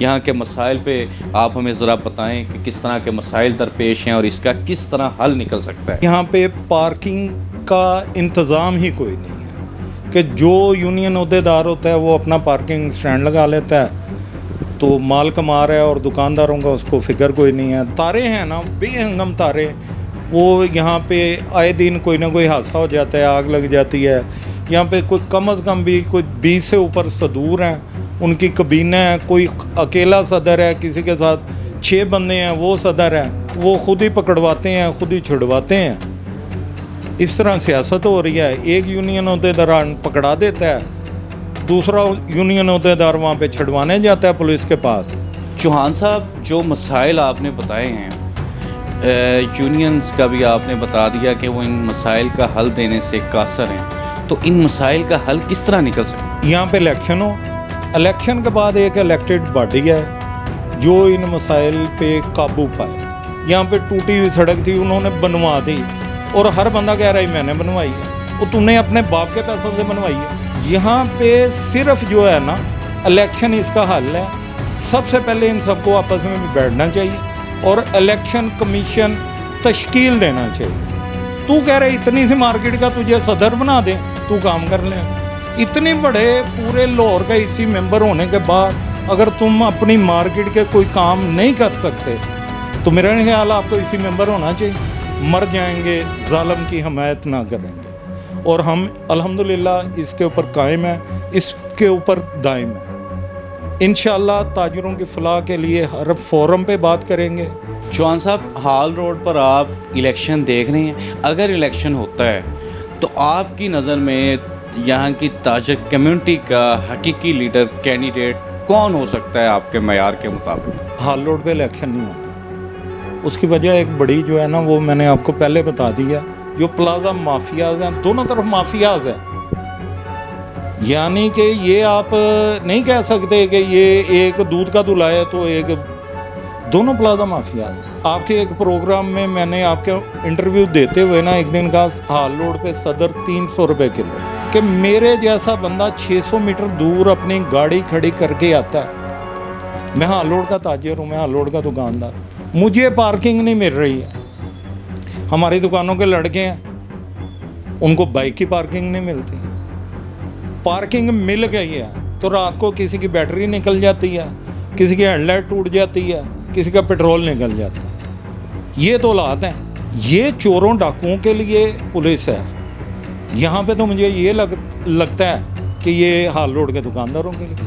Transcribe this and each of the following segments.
यहाँ के मसाइल पे आप हमें ज़रा बताएं कि किस तरह के मसाइल दरपेश हैं और इसका किस तरह हल निकल सकता है। यहाँ पे पार्किंग का इंतज़ाम ही कोई नहीं है कि जो यूनियन अहदेदार होता है वो अपना पार्किंग स्टैंड लगा लेता है तो माल कमा रहा है और दुकानदारों का उसको फिक्र कोई नहीं है। तारे हैं ना, बेहंगम तारे, वो यहाँ पे आए दिन कोई ना कोई हादसा हो जाता है, आग लग जाती है। यहाँ पे कोई कम अज़ कम भी कोई 20 से ऊपर सदूर हैं, उनकी कबीना है, कोई अकेला सदर है, किसी के साथ 6 बंदे हैं वो सदर हैं, वो खुद ही पकड़वाते हैं, खुद ही छुड़वाते हैं। इस तरह सियासत हो रही है। एक यूनियन अहदेदार पकड़ा देता है, दूसरा यूनियन अहदेदार वहाँ पे छुड़वाने जाता है पुलिस के पास। चौहान साहब, जो मसाइल आपने बताए हैं, यूनियंस का भी आपने बता दिया कि वो इन मसाइल का हल देने से कासर हैं, तो इन मसाइल का हल किस तरह निकल सकता है? यहाँ पे इलेक्शन हो, इलेक्शन के बाद एक इलेक्टेड बॉडी है जो इन मसाइल पे काबू पाए। यहाँ पे टूटी हुई सड़क थी, उन्होंने बनवा दी और हर बंदा कह रहा है मैंने बनवाई है, वो तूने अपने बाप के पैसों से बनवाई है। यहाँ पे सिर्फ जो है ना इलेक्शन इसका हल है। सबसे पहले इन सबको आपस में बैठना चाहिए और इलेक्शन कमीशन तश्कील देना चाहिए। तू कह रहे इतनी सी मार्केट का तुझे सदर बना दे, तू काम कर ले। इतने बड़े पूरे लाहौर का इसी मेंबर होने के बाद अगर तुम अपनी मार्केट के कोई काम नहीं कर सकते तो मेरा ख्याल आपको इसी मेंबर होना चाहिए। मर जाएंगे, जालिम की हमायत ना करेंगे और हम अल्हम्दुलिल्लाह इसके ऊपर कायम हैं, इसके ऊपर दायम हैं। इंशाअल्लाह ताजरों की फलाह के लिए हर फोरम पे बात करेंगे। चौहान साहब, हाल रोड पर आप इलेक्शन देख रहे हैं, अगर इलेक्शन होता है तो आपकी नज़र में यहाँ की ताजर कम्युनिटी का हकीकी लीडर कैंडिडेट कौन हो सकता है आपके मयार के मुताबिक? हाल रोड पे इलेक्शन नहीं होता। उसकी वजह एक बड़ी जो है ना वो मैंने आपको पहले बता दिया। जो प्लाजा माफियाज हैं, दोनों तरफ माफियाज हैं, यानी कि ये आप नहीं कह सकते कि ये एक दूध का दूल्हा है तो एक, दोनों प्लाजा माफियाज। आपके एक प्रोग्राम में मैंने आपके इंटरव्यू देते हुए ना एक दिन का हाल रोड पे सदर 300 रुपये किलो, कि मेरे जैसा बंदा 600 मीटर दूर अपनी गाड़ी खड़ी करके आता है। मैं हाल रोड का ताजिर हूँ, मैं हाल रोड का दुकानदार, मुझे पार्किंग नहीं मिल रही है। हमारी दुकानों के लड़के हैं, उनको बाइक की पार्किंग नहीं मिलती। पार्किंग मिल गई है तो रात को किसी की बैटरी निकल जाती है, किसी की हेडलाइट टूट जाती है, किसी का पेट्रोल निकल जाता है। ये तो हालात हैं। ये चोरों डाकुओं के लिए पुलिस है। यहाँ पे तो मुझे ये लगता है कि ये हाल रोड के दुकानदारों के लिए।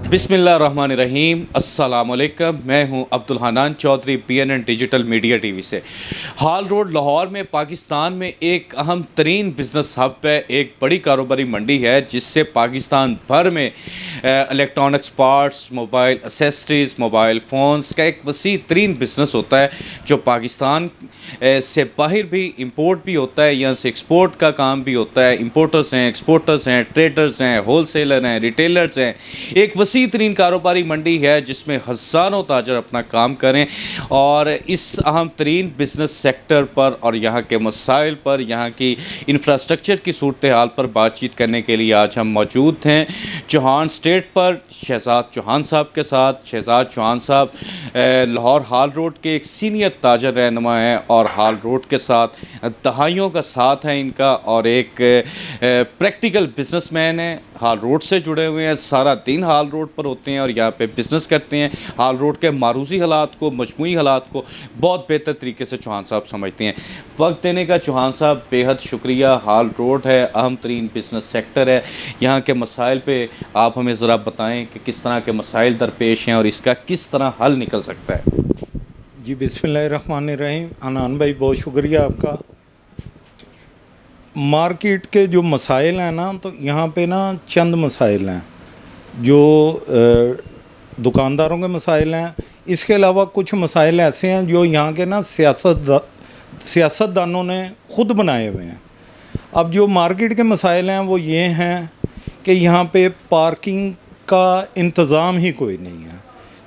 बिस्मिल्लाहिर्रहमानिर्रहीम, अस्सलामुअलैकुम। मैं हूं Abdul Hannan Chowdhury, PNN digital media TV से। हाल रोड लाहौर में पाकिस्तान में एक अहम तरीन बिज़नेस हब है, एक बड़ी कारोबारी मंडी है जिससे पाकिस्तान भर में electronics parts, mobile accessories, mobile phones का एक वसी तरीन बिज़नेस होता है जो पाकिस्तान से बाहर भी इंपोर्ट भी होता है, यहाँ से एक्सपोर्ट का काम भी होता है। इंपोर्टर्स हैं, एक्सपोर्टर्स हैं, ट्रेडर्स हैं, होलसेलर हैं, रिटेलर्स हैं। एक वसी तरीन कारोबारी मंडी है जिसमें हज़ारों ताजर अपना काम करें और इस अहम तरीन बिज़नेस सेक्टर पर और यहाँ के मसाइल पर, यहाँ की इंफ्रास्ट्रक्चर की सूरत हाल पर बातचीत करने के लिए आज हम मौजूद हैं चौहान स्ट्रीट पर शहजाद चौहान साहब के साथ। शहजाद चौहान साहब लाहौर हाल रोड के एक सीनियर ताजर रहनुमा हैं और हाल रोड के साथ दहाइयों का साथ है इनका और एक प्रैक्टिकल बिजनेसमैन है। हाल रोड से जुड़े हुए हैं, सारा दिन हाल रोड पर होते हैं और यहाँ पे बिज़नेस करते हैं। हाल रोड के मारूजी हालात को, मजमूई हालात को बहुत बेहतर तरीके से चौहान साहब समझते हैं। वक्त देने का चौहान साहब बेहद शुक्रिया। हाल रोड है, अहम तरीन बिज़नेस सेक्टर है, यहाँ के मसाइल पे आप हमें ज़रा बताएं कि किस तरह के मसाइल दरपेश हैं और इसका किस तरह हल निकल सकता है। जी बिस्मिल्लाहिर्रहमानिर्रहीम। हन्नान भाई बहुत शुक्रिया आपका। मार्केट के जो मसाइल हैं ना, तो यहाँ पे ना चंद मसाइल हैं जो दुकानदारों के मसाइल हैं। इसके अलावा कुछ मसाइल ऐसे हैं जो यहाँ के ना सियासतदानों ने ख़ुद बनाए हुए हैं। अब जो मार्केट के मसाइल हैं वो ये हैं कि यहाँ पे पार्किंग का इंतज़ाम ही कोई नहीं है,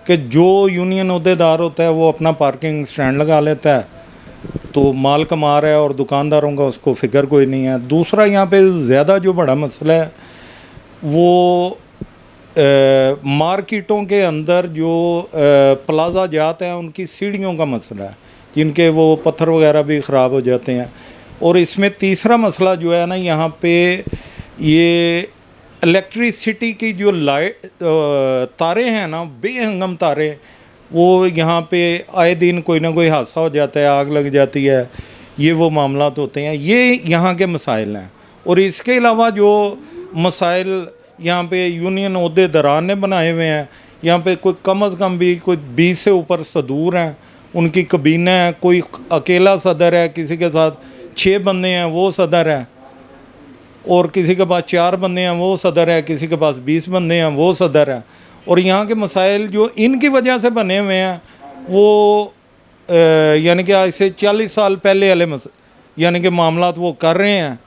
कि जो यूनियन अहदेदार होता है वो अपना पार्किंग स्टैंड लगा लेता है तो माल कमा रहा है और दुकानदारों का उसको फ़िक्र कोई नहीं है। दूसरा यहाँ पे ज़्यादा जो बड़ा मसला है वो मार्केटों के अंदर जो प्लाजा जाते हैं उनकी सीढ़ियों का मसला है, जिनके वो पत्थर वगैरह भी ख़राब हो जाते हैं। और इसमें तीसरा मसला जो है ना, यहाँ पे ये इलेक्ट्रिसिटी की जो लाइट तारे हैं ना, बेहंगम तारे, वो यहाँ पे आए दिन कोई ना कोई हादसा हो जाता है, आग लग जाती है, ये वो मामलात होते हैं। ये यहाँ के मसाइल हैं। और इसके अलावा जो मसाइल यहाँ पे यूनियन ओहदेदारान ने बनाए हुए हैं, यहाँ पे कोई कम अज़ कम भी कोई 20 से ऊपर सदूर हैं, उनकी कबीना है, कोई अकेला सदर है, किसी के साथ 6 बंदे हैं वो सदर है, और किसी के पास 4 बंदे हैं वो सदर है, किसी के पास 20 बंदे हैं वो सदर है। और यहाँ के मसाइल जो इनकी वजह से बने हुए हैं वो यानी कि आज से 40 साल पहले वाले यानी कि मामलात वो कर रहे हैं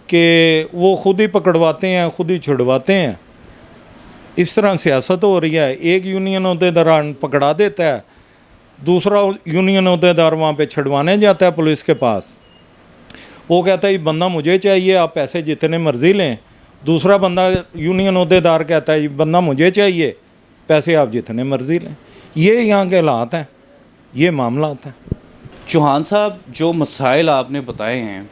कि वो ख़ुद ही पकड़वाते हैं, ख़ुद ही छुड़वाते हैं। इस तरह सियासत हो रही है। एक यूनियन ओहदेदार पकड़ा देता है, दूसरा यूनियन ओहदेदार वहाँ पे छुड़वाने जाता है पुलिस के पास, वो कहता है ये बंदा मुझे चाहिए, आप पैसे जितने मर्ज़ी लें। दूसरा बंदा यूनियन ओहदेदार कहता है ये बंदा मुझे चाहिए, पैसे आप जितने मर्ज़ी लें। ये यहाँ के हालात हैं, ये मामलात हैं। चौहान साहब, जो मसाइल आपने बताए हैं,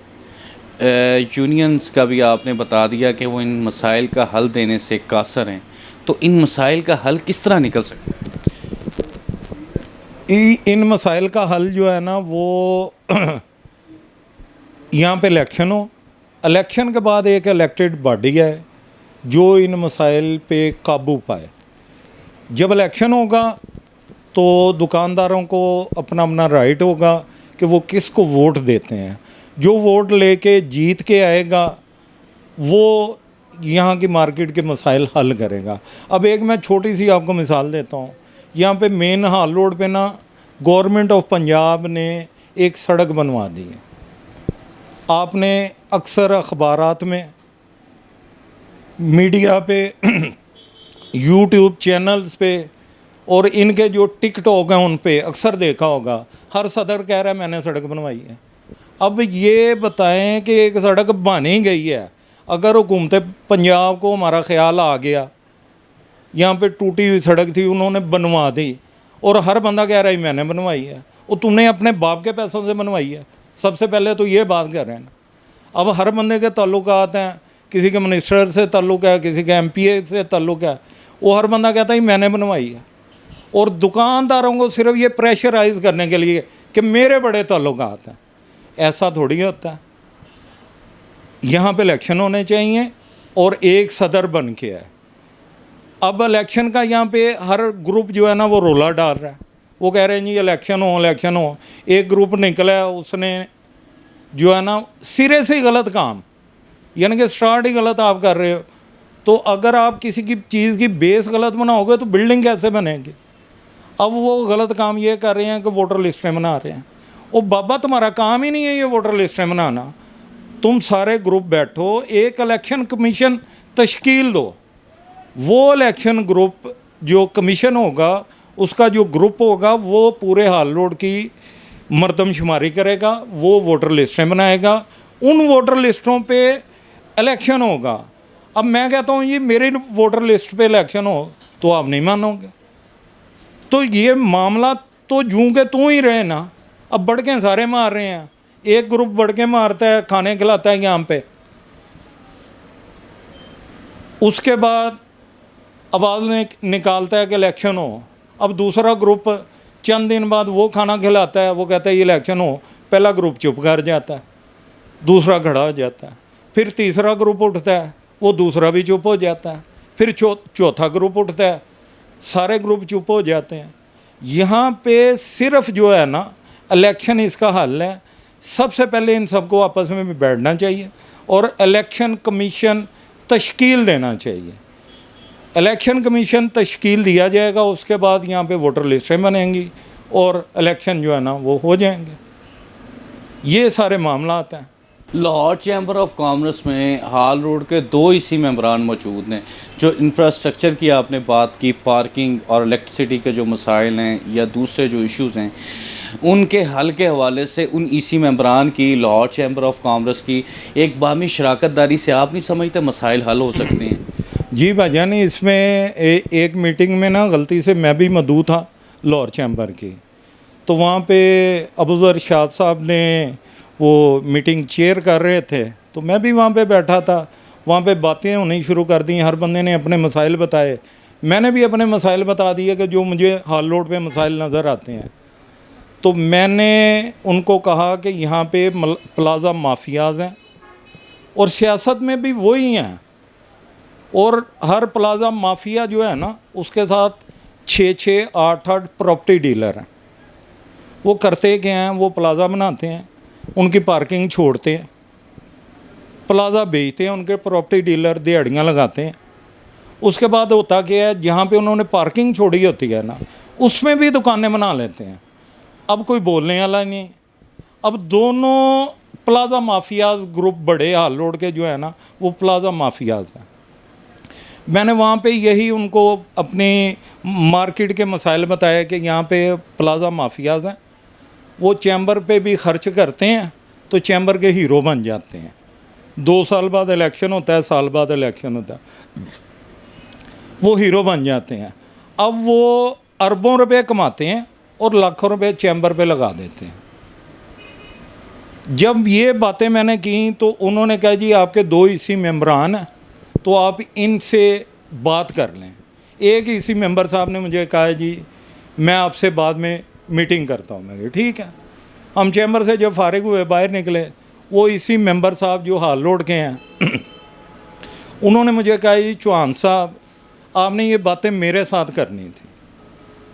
यूनियंस का भी आपने बता दिया कि वो इन मसाइल का हल देने से कासर हैं, तो इन मसाइल का हल किस तरह निकल सकता है? इन मसाइल का हल जो है ना वो यहाँ पे इलेक्शन हो, इलेक्शन के बाद एक इलेक्टेड बॉडी है जो इन मसाइल पे काबू पाए। जब इलेक्शन होगा तो दुकानदारों को अपना अपना राइट होगा कि वो किसको वोट देते हैं। जो वोट लेके जीत के आएगा वो यहाँ की मार्केट के मसाइल हल करेगा। अब एक मैं छोटी सी आपको मिसाल देता हूँ। यहाँ पे मेन हाल रोड पे ना गवर्नमेंट ऑफ पंजाब ने एक सड़क बनवा दी है। आपने अक्सर अखबारात में, मीडिया पे, यूट्यूब चैनल्स पे और इनके जो टिकटॉक हैं उन पे अक्सर देखा होगा, हर सदर कह रहा है मैंने सड़क बनवाई है। अब ये बताएं कि एक सड़क बनी गई है, अगर हुकूमत पंजाब को हमारा ख्याल आ गया, यहाँ पे टूटी हुई सड़क थी उन्होंने बनवा दी, और हर बंदा कह रहा है मैंने बनवाई है, वो तुमने अपने बाप के पैसों से बनवाई है। सबसे पहले तो ये बात कर रहे हैं। अब हर बंदे के ताल्लुकात हैं, किसी के मिनिस्टर से ताल्लुक़ है, किसी के MPA से ताल्लुक़ है, वो हर बंदा कहता है मैंने बनवाई है। और दुकानदारों को सिर्फ ये प्रेशराइज़ करने के लिए कि मेरे बड़े ताल्लुकात हैं, ऐसा थोड़ी होता है। यहाँ पे इलेक्शन होने चाहिए और एक सदर बन के है। अब इलेक्शन का यहाँ पे हर ग्रुप जो है ना वो रोला डाल रहा है, वो कह रहे हैं जी इलेक्शन हो इलेक्शन हो। एक ग्रुप निकला है, उसने जो है ना सिरे से गलत काम, यानी कि स्टार्ट ही गलत आप कर रहे हो। तो अगर आप किसी की चीज़ की बेस गलत बनाओगे तो बिल्डिंग कैसे बनेगी। अब वो गलत काम ये कर रहे हैं कि वोटर लिस्टें बना रहे हैं। वो बाबा तुम्हारा काम ही नहीं है ये वोटर लिस्टें बनाना। तुम सारे ग्रुप बैठो, एक इलेक्शन कमीशन तश्कील दो। वो इलेक्शन ग्रुप जो कमीशन होगा, उसका जो ग्रुप होगा वो पूरे हाल रोड की मरदमशुमारी करेगा, वो वोटर लिस्टें बनाएगा, उन वोटर लिस्टों पे इलेक्शन होगा। अब मैं कहता हूँ ये मेरी वोटर लिस्ट पे इलेक्शन हो तो आप नहीं मानोगे। तो ये मामला तो जूं के तू ही रहे ना। अब बढ़के सारे मार रहे हैं, एक ग्रुप बढ़के मारता है, खाने खिलाता है यहाँ पे, उसके बाद आवाज़ निकालता है कि इलेक्शन हो। अब दूसरा ग्रुप चंद दिन बाद वो खाना खिलाता है, वो कहता है ये इलेक्शन हो, पहला ग्रुप चुप कर जाता है, दूसरा खड़ा हो जाता है, फिर तीसरा ग्रुप उठता है, वो दूसरा भी चुप हो जाता है, फिर चौथा ग्रुप उठता है, सारे ग्रुप चुप हो जाते हैं। यहाँ पे सिर्फ जो है ना इलेक्शन इसका हल है। सबसे पहले इन सबको आपस में भी बैठना चाहिए और इलेक्शन कमीशन तश्कील देना चाहिए। इलेक्शन कमीशन तश्कील दिया जाएगा, उसके बाद यहाँ पे वोटर लिस्टें बनेंगी और इलेक्शन जो है ना वो हो जाएंगे। ये सारे मामलात हैं। लाहौर चैम्बर ऑफ कॉमर्स में हाल रोड के 2 इसी मेंबरान मौजूद हैं। जो इंफ्रास्ट्रक्चर की आपने बात की, पार्किंग और इलेक्ट्रिसिटी के जो मसाइल हैं या दूसरे जो इश्यूज़ हैं, उनके हल के हवाले से उन ईसी मेंबरान की, लाहौर चैम्बर ऑफ कॉमर्स की एक बामी शराकत दारी से आप नहीं समझते मसाइल हल हो सकते हैं? जी भाईजान, इसमें एक मीटिंग में ना गलती से मैं भी मौजूद था लाहौर चैम्बर की, तो वहाँ पे अबूज़र शाद साहब ने वो मीटिंग चेयर कर रहे थे, तो मैं भी वहाँ पे बैठा था। वहाँ पे बातें होनी शुरू कर दी, हर बंदे ने अपने मसाइल बताए, मैंने भी अपने मसाइल बता दिए कि जो मुझे हाल रोड पे मसाइल नज़र आते हैं। तो मैंने उनको कहा कि यहाँ पे प्लाज़ा माफियाज़ हैं और सियासत में भी वही हैं, और हर प्लाज़ा माफिया जो है ना उसके साथ 6-6, 8-8 प्रॉपर्टी डीलर हैं। वो करते क्या हैं, वो प्लाज़ा बनाते हैं, उनकी पार्किंग छोड़ते हैं, प्लाज़ा बेचते हैं, उनके प्रॉपर्टी डीलर दिहाड़ियाँ लगाते हैं। उसके बाद होता क्या है, जहाँ पे उन्होंने पार्किंग छोड़ी होती है ना उसमें भी दुकानें बना लेते हैं। अब कोई बोलने वाला नहीं। अब दोनों प्लाज़ा माफियाज़ ग्रुप बड़े हाल रोड के जो है ना वो प्लाज़ा माफियाज़ हैं। मैंने वहाँ पे यही उनको अपनी मार्केट के मसाइल बताया कि यहाँ पे प्लाज़ा माफियाज़ हैं, वो चैम्बर पे भी खर्च करते हैं तो चैम्बर के हीरो बन जाते हैं। 2 साल बाद इलेक्शन होता है, साल बाद इलेक्शन होता है, वो हीरो बन जाते हैं। अब वो अरबों रुपए कमाते हैं और लाखों रुपए चैम्बर पे लगा देते हैं। जब ये बातें मैंने की तो उन्होंने कहा जी आपके 2 इसी मेंबरान हैं तो आप इनसे बात कर लें। एक इसी मेंबर साहब ने मुझे कहा जी मैं आपसे बाद में मीटिंग करता हूँ। मैं कहा ठीक है। हम चैम्बर से जब फारिग हुए बाहर निकले, वो इसी मेंबर साहब जो हाल रोड के हैं उन्होंने मुझे कहा जी चौहान साहब आपने ये बातें मेरे साथ करनी थी।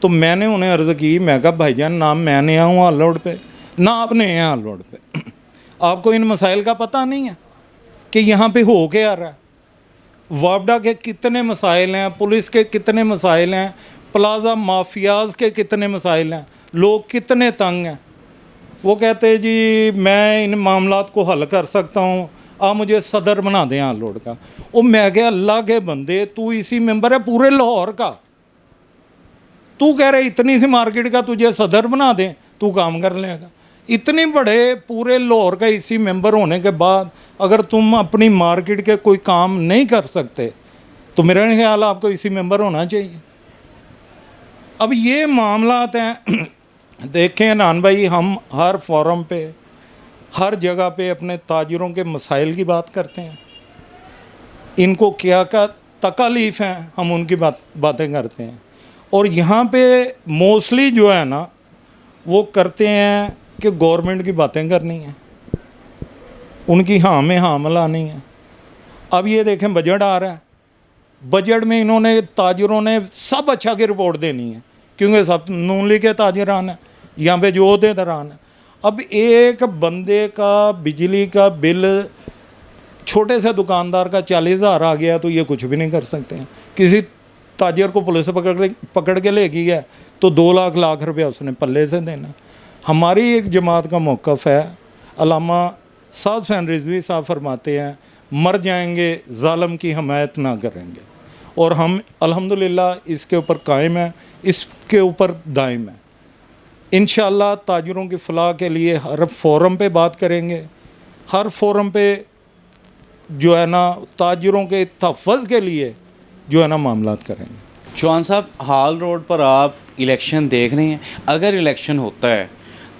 तो मैंने उन्हें अर्ज़ की, मैं कहा भाईजान ना मैं नया हूँ हाल रोड पे, ना आप नए हैं हाल रोड पे, आपको इन मसाइल का पता नहीं है कि यहाँ पे हो क्या रहा है। वापडा के कितने मसाइल हैं, पुलिस के कितने मसाइल हैं, प्लाज़ा माफियाज़ के कितने मसाइल हैं, लोग कितने तंग हैं। वो कहते हैं जी मैं इन मामलात को हल कर सकता हूँ, आप मुझे सदर बना दें हाल रोड का। वो मैं कहा अल्लाह के बंदे, तू इसी मेंबर है पूरे लाहौर का, तू कह रहे इतनी सी मार्केट का तुझे सदर बना दें, तू काम कर लेगा। इतने बड़े पूरे लाहौर का इसी मेंबर होने के बाद अगर तुम अपनी मार्केट के कोई काम नहीं कर सकते तो मेरा ख्याल आपको इसी मेंबर होना चाहिए। अब ये मामलात हैं देखें अनान भाई, हम हर फोरम पे हर जगह पे अपने ताजिरों के मसाइल की बात करते हैं, इनको क्या क्या तकालीफ हैं हम उनकी बातें करते हैं। और यहाँ पे मोस्टली जो है ना वो करते हैं कि गवर्नमेंट की बातें करनी है, उनकी हाँ में हाँ मिलानी है। अब ये देखें बजट आ रहा है, बजट में इन्होंने ताजिरों ने सब अच्छा की रिपोर्ट देनी है क्योंकि सब नून लीग के ताजिरान हैं, यहाँ पे जो अहदेदारान हैं। अब एक बंदे का बिजली का बिल छोटे से दुकानदार का 40,000 आ गया तो ये कुछ भी नहीं कर सकते हैं। किसी ताजिर को पुलिस पकड़ के ले गई है तो 2 लाख रुपया उसने पल्ले से देना। हमारी एक जमात का मौक़िफ़ है, अल्लामा साहब हुसैन रिजवी साहब फरमाते हैं मर जाएंगे ज़ालिम की हमायत ना करेंगे, और हम अल्हम्दुलिल्लाह इसके ऊपर कायम हैं, इसके ऊपर दायम है। इंशाअल्लाह ताजिरों की फ़लाह के लिए हर फोरम पे बात करेंगे, हर फोरम पे जो है ना ताजिरों के तहफ़्फ़ुज़ के लिए जो है ना मामलात करेंगे। चौहान साहब, हाल रोड पर आप इलेक्शन देख रहे हैं, अगर इलेक्शन होता है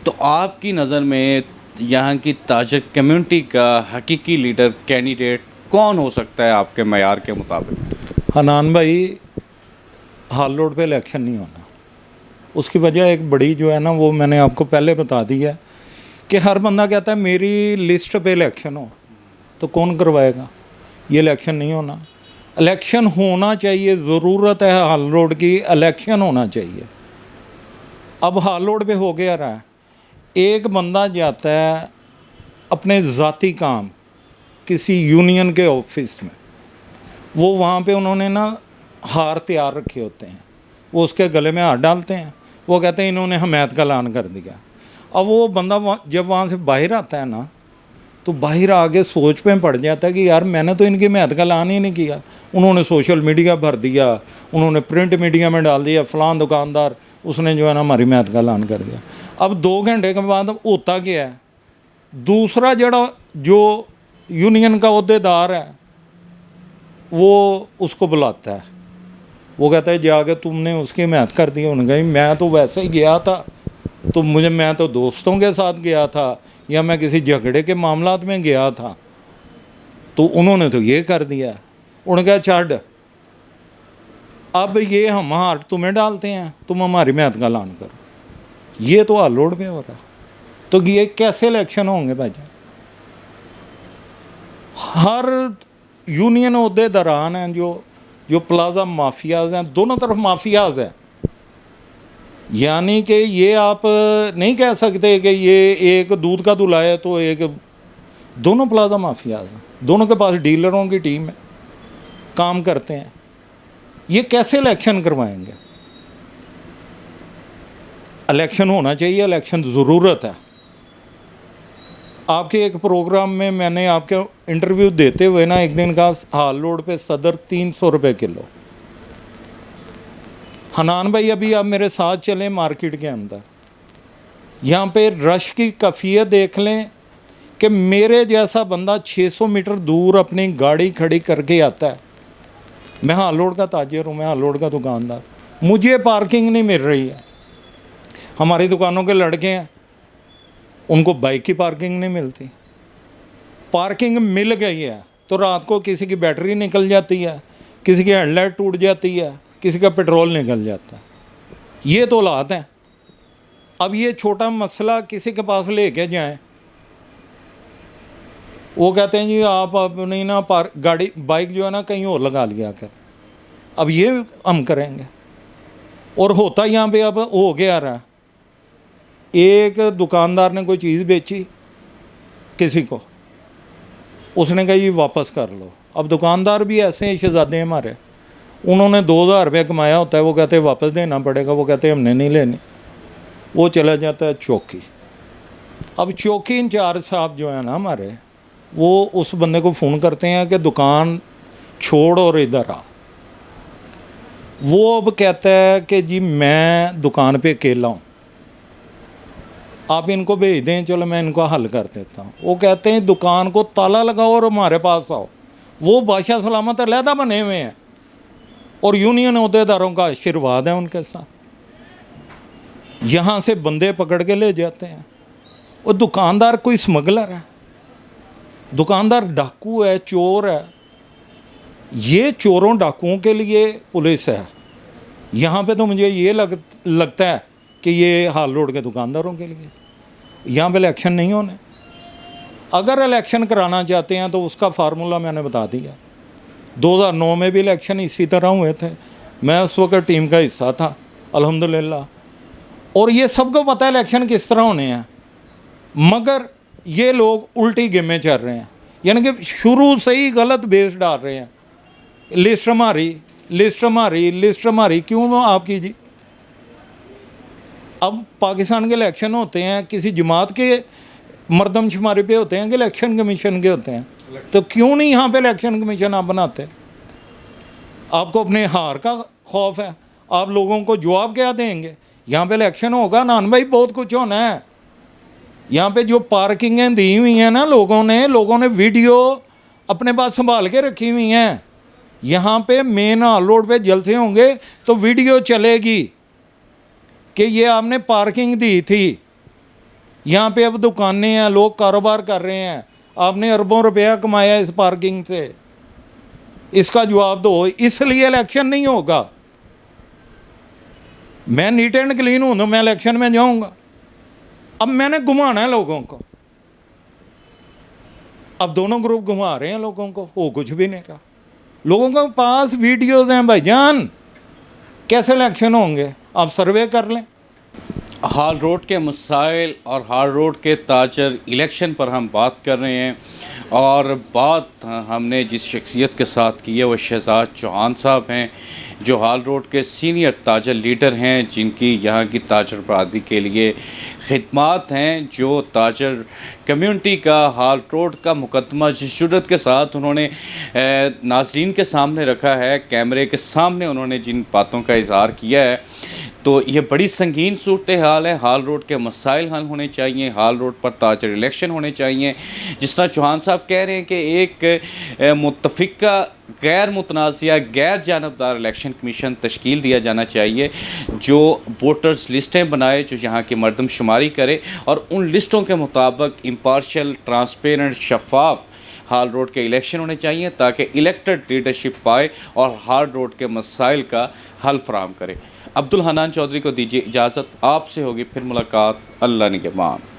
तो आपकी नज़र में यहाँ की ताजिर कम्युनिटी का हकीकी लीडर कैंडिडेट कौन हो सकता है आपके मयार के मुताबिक? हनान भाई, हाल रोड पे इलेक्शन नहीं होना। उसकी वजह एक बड़ी जो है ना वो मैंने आपको पहले बता दी है कि हर बंदा कहता है मेरी लिस्ट पे इलेक्शन हो, तो कौन करवाएगा? ये इलेक्शन नहीं होना। इलेक्शन होना चाहिए, ज़रूरत है हाल रोड की, इलेक्शन होना चाहिए। अब हाल रोड पे हो गया रहा है, एक बंदा जाता है अपने ज़ाती काम किसी यूनियन के ऑफिस में, वो वहाँ पे उन्होंने ना हार तैयार रखे होते हैं, वो उसके गले में हार डालते हैं, वो कहते हैं इन्होंने हमायत का ऐलान कर दिया। अब वो बंदा जब वहाँ से बाहर आता है ना तो बाहर आगे सोच पे पड़ जाता है कि यार मैंने तो इनकी हमायत का ऐलान ही नहीं किया। उन्होंने सोशल मीडिया भर दिया, उन्होंने प्रिंट मीडिया में डाल दिया, फ़लाँ दुकानदार उसने जो है ना हमारी हमायत का ऐलान कर दिया। अब 2 घंटे के बाद होता क्या है, दूसरा जो यूनियन का अहदेदार है वो उसको बुलाता है, वो कहता है जाके तुमने उसकी हिमायत कर दी। उन्होंने कहा मैं तो वैसे ही गया था, तो मैं तो दोस्तों के साथ गया था या मैं किसी झगड़े के मामलात में गया था, तो उन्होंने तो ये कर दिया। उन्होंने कहा छड़, अब ये हम हार तुम्हें डालते हैं, तुम हमारी हिमायत का ऐलान करो। ये तो हाल रोड पे हो रहा है। तो ये कैसे इलेक्शन होंगे भाईजान? हर यूनियन अहदेदारान हैं जो प्लाजा माफियाज हैं, दोनों तरफ माफियाज हैं। यानी कि ये आप नहीं कह सकते कि ये एक दूध का दूल्हा है तो एक, दोनों प्लाजा माफियाज हैं, दोनों के पास डीलरों की टीम है, काम करते हैं। ये कैसे इलेक्शन करवाएंगे? इलेक्शन होना चाहिए, इलेक्शन ज़रूरत है। आपके एक प्रोग्राम में मैंने आपके इंटरव्यू देते हुए ना एक दिन कहा हाल रोड पे सदर 300 रुपये किलो। हनान भाई अभी आप मेरे साथ चलें मार्केट के अंदर, यहाँ पे रश की कैफियत देख लें कि मेरे जैसा बंदा 600 मीटर दूर अपनी गाड़ी खड़ी करके आता है। मैं हाल रोड का ताजिर हूँ, मैं हाल रोड का दुकानदार, मुझे पार्किंग नहीं मिल रही है। हमारी दुकानों के लड़के हैं, उनको बाइक की पार्किंग नहीं मिलती। पार्किंग मिल गई है तो रात को किसी की बैटरी निकल जाती है, किसी की हेडलाइट टूट जाती है, किसी का पेट्रोल निकल जाता है। ये तो हालात हैं। अब ये छोटा मसला किसी के पास लेके जाएं, वो कहते हैं जी आप अपनी ना गाड़ी बाइक जो है ना कहीं और लगा लिया कर। अब ये हम करेंगे। और होता यहाँ पे अब हो गया रहा, एक दुकानदार ने कोई चीज़ बेची किसी को, उसने कहा ये वापस कर लो। अब दुकानदार भी ऐसे हैं शहजादे हमारे, उन्होंने 2000 रुपये कमाया होता है, वो कहते हैं वापस देना पड़ेगा, वो कहते हैं हमने नहीं लेनी, वो चला जाता है चौकी। अब चौकी इंचार्ज साहब जो है ना हमारे, वो उस बंदे को फ़ोन करते हैं कि दुकान छोड़ और इधर आ। वो अब कहता है कि जी मैं दुकान पे अकेला हूँ, आप इनको भेज दें, चलो मैं इनको हल कर देता हूँ। वो कहते हैं दुकान को ताला लगाओ और हमारे पास आओ। वो बादशाह सलामत अलहदा बने हुए हैं और यूनियन अहदेदारों का आशीर्वाद है उनके साथ। यहाँ से बंदे पकड़ के ले जाते हैं। वो दुकानदार कोई स्मगलर है, दुकानदार डाकू है, चोर है। ये चोरों डाकुओं के लिए पुलिस है। यहाँ पे तो मुझे ये लगता है कि ये हाल रोड के दुकानदारों के लिए। यहाँ पे इलेक्शन नहीं होने। अगर इलेक्शन कराना चाहते हैं तो उसका फार्मूला मैंने बता दिया। 2009 में भी इलेक्शन इसी तरह हुए थे, मैं उस वक्त टीम का हिस्सा था अल्हम्दुलिल्लाह। और ये सबको पता है इलेक्शन किस तरह होने हैं, मगर ये लोग उल्टी गेमें चल रहे हैं। यानी कि शुरू से ही गलत बेस डाल रहे हैं। लिस्ट हमारी, लिस्ट हमारी, लिस्ट हमारी, क्यों आपकी जी? अब पाकिस्तान के इलेक्शन होते हैं किसी जमात के मरदमशुमारी पे होते हैं कि इलेक्शन कमीशन के होते हैं, तो क्यों नहीं यहाँ पे इलेक्शन कमीशन आप बनाते? आपको अपने हार का खौफ है, आप लोगों को जवाब क्या देंगे? यहाँ पे इलेक्शन होगा नान भाई, बहुत कुछ होना है। यहाँ पे जो पार्किंगें दी हुई हैं ना लोगों ने वीडियो अपने पास संभाल के रखी हुई हैं। यहाँ पे मेन हाल रोड पे जलसे होंगे तो वीडियो चलेगी कि ये आपने पार्किंग दी थी, यहाँ पे अब दुकानें हैं, लोग कारोबार कर रहे हैं, आपने अरबों रुपया कमाया इस पार्किंग से, इसका जवाब दो। इसलिए इलेक्शन नहीं होगा। मैं नीट एंड क्लीन हूँ तो मैं इलेक्शन में जाऊँगा। अब मैंने घुमाना है लोगों को। अब दोनों ग्रुप घुमा रहे हैं लोगों को, वो कुछ भी नहीं रहा। लोगों के पास वीडियोज़ हैं भाईजान, कैसे इलेक्शन होंगे? आप सर्वे कर लें। हाल रोड के मसाइल और हाल रोड के ताजर इलेक्शन पर हम बात कर रहे हैं, और बात हमने जिस शख्सियत के साथ की है वो शहजाद चौहान साहब हैं, जो हाल रोड के सीनियर ताजर लीडर हैं, जिनकी यहाँ की ताजर बरादरी के लिए खिदमात हैं, जो ताजर कम्युनिटी का हाल रोड का मुकदमा जिस जुर्रत के साथ उन्होंने नाज़रीन के सामने रखा है, कैमरे के सामने उन्होंने जिन बातों का इजहार किया है, तो ये बड़ी संगीन सूरत हाल है। हाल रोड के मसाइल हल होने चाहिए, हाल रोड पर ताज़ा इलेक्शन होने चाहिए। जिस तरह चौहान साहब कह रहे हैं कि एक मुतफ़िका गैर मुतनाज़िया गैर जानबदार इलेक्शन कमीशन तश्कील दिया जाना चाहिए, जो वोटर्स लिस्टें बनाए, जो यहाँ की मरदमशुमारी करे और उन लिस्टों के मुताबिक इम्पार्शल, ट्रांसपेरेंट, शफाफ हाल रोड के इलेक्शन होने चाहिए, ताकि इलेक्टेड लीडरशिप पाए और हाल रोड के मसाइल का हल फराहम करे। अब्दुल हन्नान चौधरी को दीजिए इजाज़त, आपसे होगी फिर मुलाकात। अल्लाह निगहबान।